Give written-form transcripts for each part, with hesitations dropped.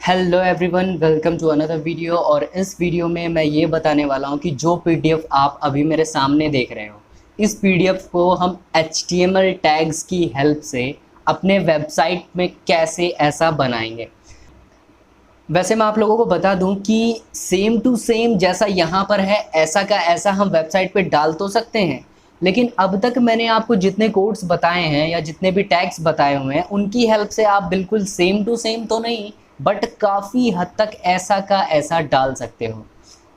Hello everyone, welcome to another video. और इस video में मैं ये बताने वाला हूँ कि जो पीडीएफ आप अभी मेरे सामने देख रहे हो, इस पीडीएफ को हम HTML टैग्स की हेल्प से अपने वेबसाइट में कैसे ऐसा बनाएंगे। वैसे मैं आप लोगों को बता दूं कि सेम टू सेम जैसा यहाँ पर है ऐसा का ऐसा हम वेबसाइट पे डाल तो सकते हैं, लेकिन अब तक मैंने आपको जितने कोड्स बताए हैं या जितने भी टैग्स बताए हुए हैं उनकी हेल्प से आप बिल्कुल सेम टू सेम तो नहीं, बट काफ़ी हद तक ऐसा का ऐसा डाल सकते हो।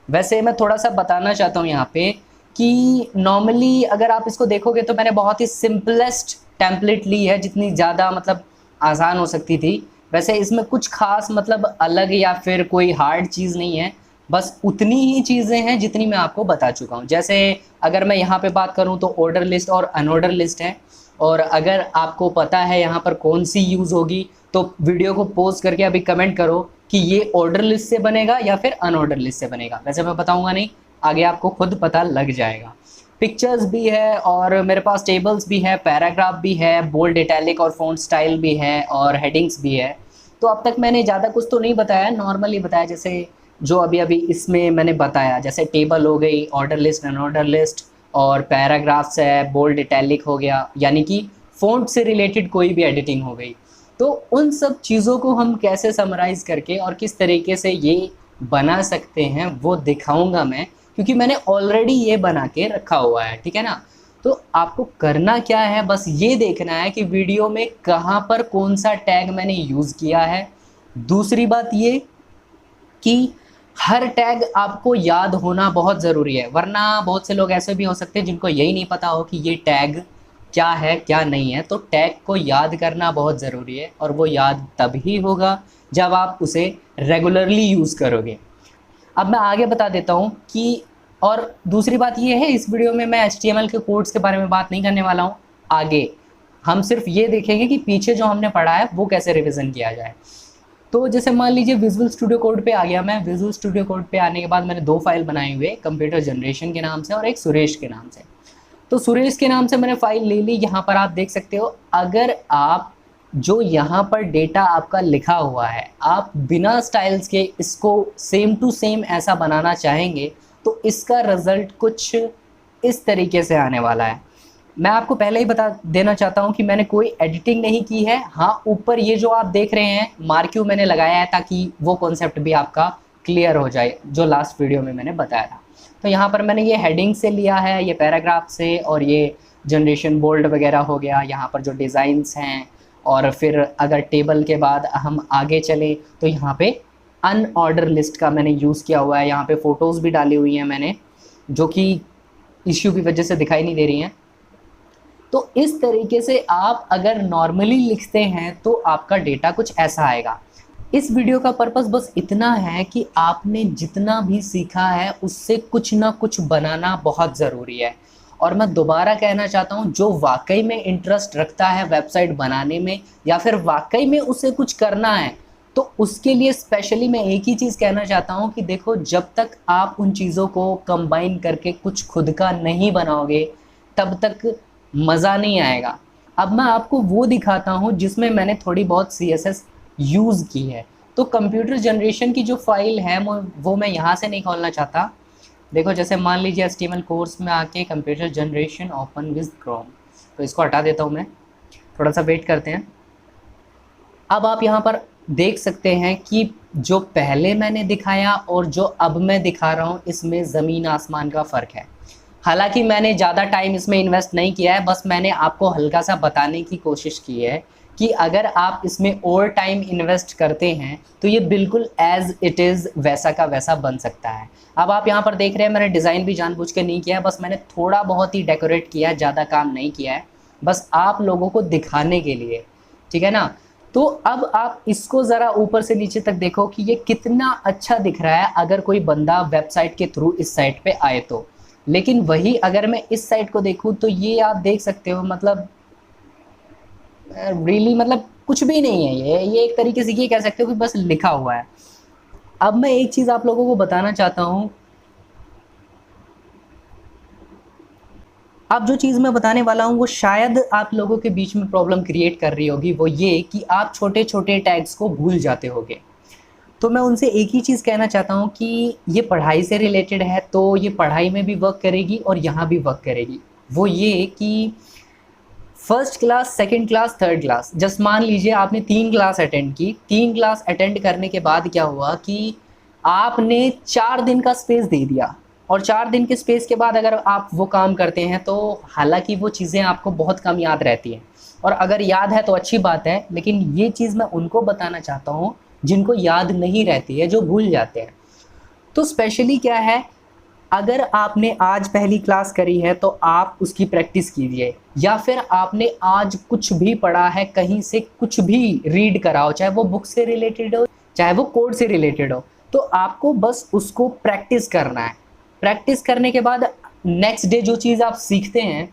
वैसे मैं थोड़ा सा बताना चाहता हूँ यहाँ पे कि नॉर्मली अगर आप इसको देखोगे तो मैंने बहुत ही सिंपलेस्ट टेम्पलेट ली है, जितनी ज़्यादा मतलब आसान हो सकती थी। वैसे इसमें कुछ खास मतलब अलग या फिर कोई हार्ड चीज़ नहीं है, बस उतनी ही चीज़ें हैं जितनी मैं आपको बता चुका हूँ। जैसे अगर मैं यहाँ पे बात करूँ तो ऑर्डर लिस्ट और अनऑर्डर लिस्ट है, और अगर आपको पता है यहाँ पर कौन सी यूज़ होगी तो वीडियो को पॉज करके अभी कमेंट करो कि ये ऑर्डर लिस्ट से बनेगा या फिर अनऑर्डर लिस्ट से बनेगा। वैसे मैं बताऊँगा नहीं, आगे आपको खुद पता लग जाएगा। पिक्चर्स भी है और मेरे पास टेबल्स भी है, पैराग्राफ भी है, बोल्ड इटैलिक और फ़ॉन्ट स्टाइल भी है और हेडिंग्स भी है। तो अब तक मैंने ज़्यादा कुछ तो नहीं बताया, नॉर्मली बताया जैसे जो अभी अभी इसमें मैंने बताया, जैसे टेबल हो गई, ऑर्डर लिस्ट, अनऑर्डर लिस्ट और पैराग्राफ्स है, बोल्ड इटैलिक हो गया, यानी कि फ़ॉन्ट से रिलेटेड कोई भी एडिटिंग हो गई। तो उन सब चीज़ों को हम कैसे समराइज़ करके और किस तरीके से ये बना सकते हैं वो दिखाऊंगा मैं, क्योंकि मैंने ऑलरेडी ये बना के रखा हुआ है, ठीक है ना। तो आपको करना क्या है, बस ये देखना है कि वीडियो में कहाँ पर कौन सा टैग मैंने यूज़ किया है। दूसरी बात ये कि हर टैग आपको याद होना बहुत ज़रूरी है, वरना बहुत से लोग ऐसे भी हो सकते हैं जिनको यही नहीं पता हो कि ये टैग क्या है क्या नहीं है। तो टैग को याद करना बहुत ज़रूरी है, और वो याद तभी होगा जब आप उसे रेगुलरली यूज़ करोगे। अब मैं आगे बता देता हूँ कि और दूसरी बात ये है, इस वीडियो में मैं HTML के कोड्स के बारे में बात नहीं करने वाला हूँ। आगे हम सिर्फ ये देखेंगे कि पीछे जो हमने पढ़ा है वो कैसे रिवीजन किया जाए। तो जैसे मान लीजिए विजुअल स्टूडियो कोड पे आ गया मैं। विजुअल स्टूडियो कोड पे आने के बाद मैंने दो फाइल बनाए हुए, कंप्यूटर जनरेशन के नाम से और एक सुरेश के नाम से। तो सुरेश के नाम से मैंने फाइल ले ली, यहाँ पर आप देख सकते हो। अगर आप जो यहाँ पर डेटा आपका लिखा हुआ है, आप बिना स्टाइल्स के इसको सेम टू सेम ऐसा बनाना चाहेंगे तो इसका रिज़ल्ट कुछ इस तरीके से आने वाला है। मैं आपको पहले ही बता देना चाहता हूँ कि मैंने कोई एडिटिंग नहीं की है। हाँ, ऊपर ये जो आप देख रहे हैं मार्क्यू मैंने लगाया है ताकि वो कॉन्सेप्ट भी आपका क्लियर हो जाए जो लास्ट वीडियो में मैंने बताया था। तो यहाँ पर मैंने ये हेडिंग से लिया है, ये पैराग्राफ से, और ये जनरेशन बोल्ड वगैरह हो गया, यहाँ पर जो डिज़ाइंस हैं। और फिर अगर टेबल के बाद हम आगे चलें तो यहाँ पे अनऑर्डर लिस्ट का मैंने यूज़ किया हुआ है। यहाँ पे फ़ोटोज़ भी डाली हुई हैं मैंने, जो कि इश्यू की वजह से दिखाई नहीं दे रही हैं। तो इस तरीके से आप अगर नॉर्मली लिखते हैं तो आपका डेटा कुछ ऐसा आएगा। इस वीडियो का पर्पस बस इतना है कि आपने जितना भी सीखा है उससे कुछ ना कुछ बनाना बहुत ज़रूरी है। और मैं दोबारा कहना चाहता हूँ, जो वाकई में इंटरेस्ट रखता है वेबसाइट बनाने में या फिर वाकई में उसे कुछ करना है, तो उसके लिए स्पेशली मैं एक ही चीज़ कहना चाहता हूँ कि देखो, जब तक आप उन चीज़ों को कंबाइन करके कुछ खुद का नहीं बनाओगे तब तक मज़ा नहीं आएगा। अब मैं आपको वो दिखाता हूँ जिसमें मैंने थोड़ी बहुत CSS यूज़ की है। तो कंप्यूटर जनरेशन की जो फाइल है वो मैं यहाँ से नहीं खोलना चाहता। देखो, जैसे मान लीजिए HTML कोर्स में आके computer generation open with Chrome, तो इसको हटा देता हूँ मैं। थोड़ा सा वेट करते हैं। अब आप यहाँ पर देख सकते हैं कि जो पहले मैंने दिखाया और जो अब मैं दिखा रहा हूँ, इसमें ज़मीन आसमान का फ़र्क है। हालांकि मैंने ज़्यादा टाइम इसमें इन्वेस्ट नहीं किया है, बस मैंने आपको हल्का सा बताने की कोशिश की है कि अगर आप इसमें और टाइम इन्वेस्ट करते हैं तो ये बिल्कुल एज़ इट इज़ वैसा का वैसा बन सकता है। अब आप यहाँ पर देख रहे हैं, मैंने डिज़ाइन भी जानबूझ के नहीं किया है, बस मैंने थोड़ा बहुत ही डेकोरेट किया है, ज़्यादा काम नहीं किया है, बस आप लोगों को दिखाने के लिए, ठीक है ना। तो अब आप इसको ज़रा ऊपर से नीचे तक देखो कि ये कितना अच्छा दिख रहा है अगर कोई बंदा वेबसाइट के थ्रू इस साइट पे आए तो। लेकिन वही अगर मैं इस साइट को देखूँ तो ये आप देख सकते हो, मतलब रियली मतलब कुछ भी नहीं है। ये एक तरीके से ये कह सकते हो कि बस लिखा हुआ है। अब मैं एक चीज़ आप लोगों को बताना चाहता हूँ। अब जो चीज़ मैं बताने वाला हूँ वो शायद आप लोगों के बीच में प्रॉब्लम क्रिएट कर रही होगी, वो ये कि आप छोटे छोटे टैग्स को भूल जाते होगे। तो मैं उनसे एक ही चीज़ कहना चाहता हूँ कि ये पढ़ाई से रिलेटेड है तो ये पढ़ाई में भी वर्क करेगी और यहाँ भी वर्क करेगी। वो ये कि first class, second class, third class, just मान लीजिए आपने 3 क्लास अटेंड की। 3 क्लास अटेंड करने के बाद क्या हुआ कि आपने 4 दिन का स्पेस दे दिया, और 4 दिन के स्पेस के बाद अगर आप वो काम करते हैं तो हालांकि वो चीज़ें आपको बहुत कम याद रहती हैं, और अगर याद है तो अच्छी बात है, लेकिन ये चीज़ मैं उनको बताना चाहता हूँ जिनको याद नहीं रहती है, जो भूल जाते हैं। तो स्पेशली क्या है, अगर आपने आज पहली क्लास करी है तो आप उसकी प्रैक्टिस कीजिए, या फिर आपने आज कुछ भी पढ़ा है, कहीं से कुछ भी रीड करा हो, चाहे वो बुक से रिलेटेड हो चाहे वो कोड से रिलेटेड हो, तो आपको बस उसको प्रैक्टिस करना है। प्रैक्टिस करने के बाद नेक्स्ट डे जो चीज़ आप सीखते हैं,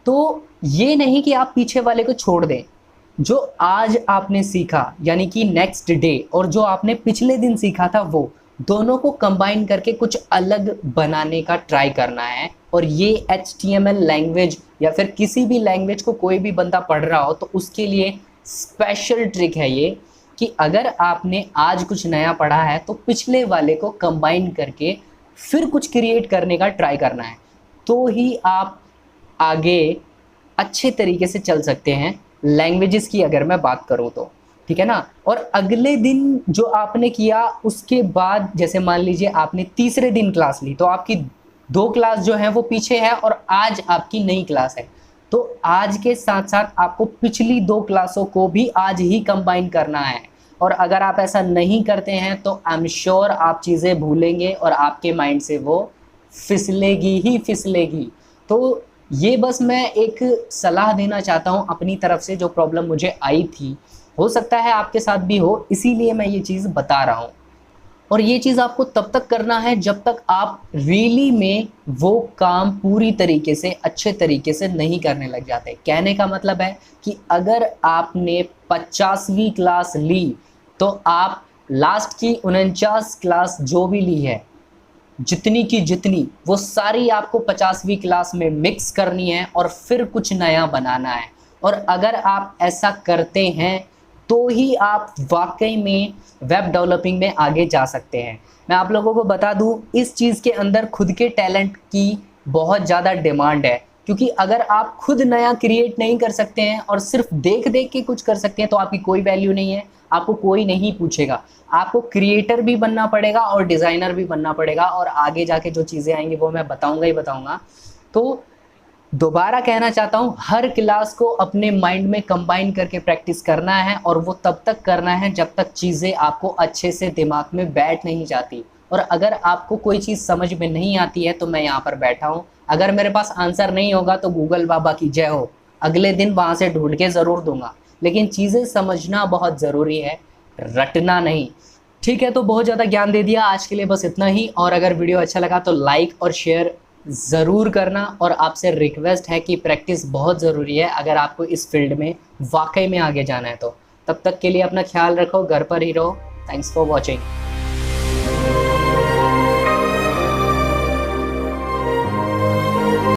तो ये नहीं कि आप पीछे वाले को छोड़ दें। जो आज आपने सीखा यानी कि नेक्स्ट डे, और जो आपने पिछले दिन सीखा था, वो दोनों को कंबाइन करके कुछ अलग बनाने का ट्राई करना है। और ये HTML लैंग्वेज या फिर किसी भी लैंग्वेज को कोई भी बंदा पढ़ रहा हो तो उसके लिए स्पेशल ट्रिक है ये, कि अगर आपने आज कुछ नया पढ़ा है तो पिछले वाले को कंबाइन करके फिर कुछ क्रिएट करने का ट्राई करना है, तो ही आप आगे अच्छे तरीके से चल सकते हैं। लैंग्वेजेस की अगर मैं बात करूं तो, ठीक है ना। और अगले दिन जो आपने किया उसके बाद, जैसे मान लीजिए आपने तीसरे दिन क्लास ली, तो आपकी 2 क्लास जो है वो पीछे है और आज आपकी नई क्लास है, तो आज के साथ साथ आपको पिछली 2 क्लासों को भी आज ही कंबाइन करना है। और अगर आप ऐसा नहीं करते हैं तो आई एम श्योर आप चीज़ें भूलेंगे और आपके माइंड से वो फिसलेगी ही फिसलेगी। तो ये बस मैं एक सलाह देना चाहता हूँ अपनी तरफ से, जो प्रॉब्लम मुझे आई थी, हो सकता है आपके साथ भी हो, इसीलिए मैं ये चीज़ बता रहा हूँ। और ये चीज़ आपको तब तक करना है जब तक आप रियली में वो काम पूरी तरीके से अच्छे तरीके से नहीं करने लग जाते। कहने का मतलब है कि अगर आपने 50वीं क्लास ली तो आप लास्ट की 49 क्लास जो भी ली है, जितनी की जितनी, वो सारी आपको 50वीं क्लास में मिक्स करनी है और फिर कुछ नया बनाना है। और अगर आप ऐसा करते हैं तो ही आप वाकई में वेब डेवलपिंग में आगे जा सकते हैं। मैं आप लोगों को बता दूं, इस चीज़ के अंदर खुद के टैलेंट की बहुत ज़्यादा डिमांड है, क्योंकि अगर आप खुद नया क्रिएट नहीं कर सकते हैं और सिर्फ देख देख के कुछ कर सकते हैं तो आपकी कोई वैल्यू नहीं है, आपको कोई नहीं पूछेगा। आपको क्रिएटर भी बनना पड़ेगा और डिज़ाइनर भी बनना पड़ेगा, और आगे जाके जो चीज़ें आएंगी वो मैं बताऊंगा ही बताऊंगा। तो दोबारा कहना चाहता हूँ, हर क्लास को अपने माइंड में कंबाइन करके प्रैक्टिस करना है, और वो तब तक करना है जब तक चीज़ें आपको अच्छे से दिमाग में बैठ नहीं जाती। और अगर आपको कोई चीज़ समझ में नहीं आती है तो मैं यहाँ पर बैठा हूँ, अगर मेरे पास आंसर नहीं होगा तो गूगल बाबा की जय हो, अगले दिन वहाँ से ढूंढ के ज़रूर दूंगा। लेकिन चीज़ें समझना बहुत ज़रूरी है, रटना नहीं। ठीक है, तो बहुत ज़्यादा ज्ञान दे दिया, आज के लिए बस इतना ही। और अगर वीडियो अच्छा लगा तो लाइक और शेयर ज़रूर करना, और आपसे रिक्वेस्ट है कि प्रैक्टिस बहुत ज़रूरी है अगर आपको इस फील्ड में वाकई में आगे जाना है तो। तब तक के लिए अपना ख्याल रखो, घर पर ही रहो। Thanks for watching.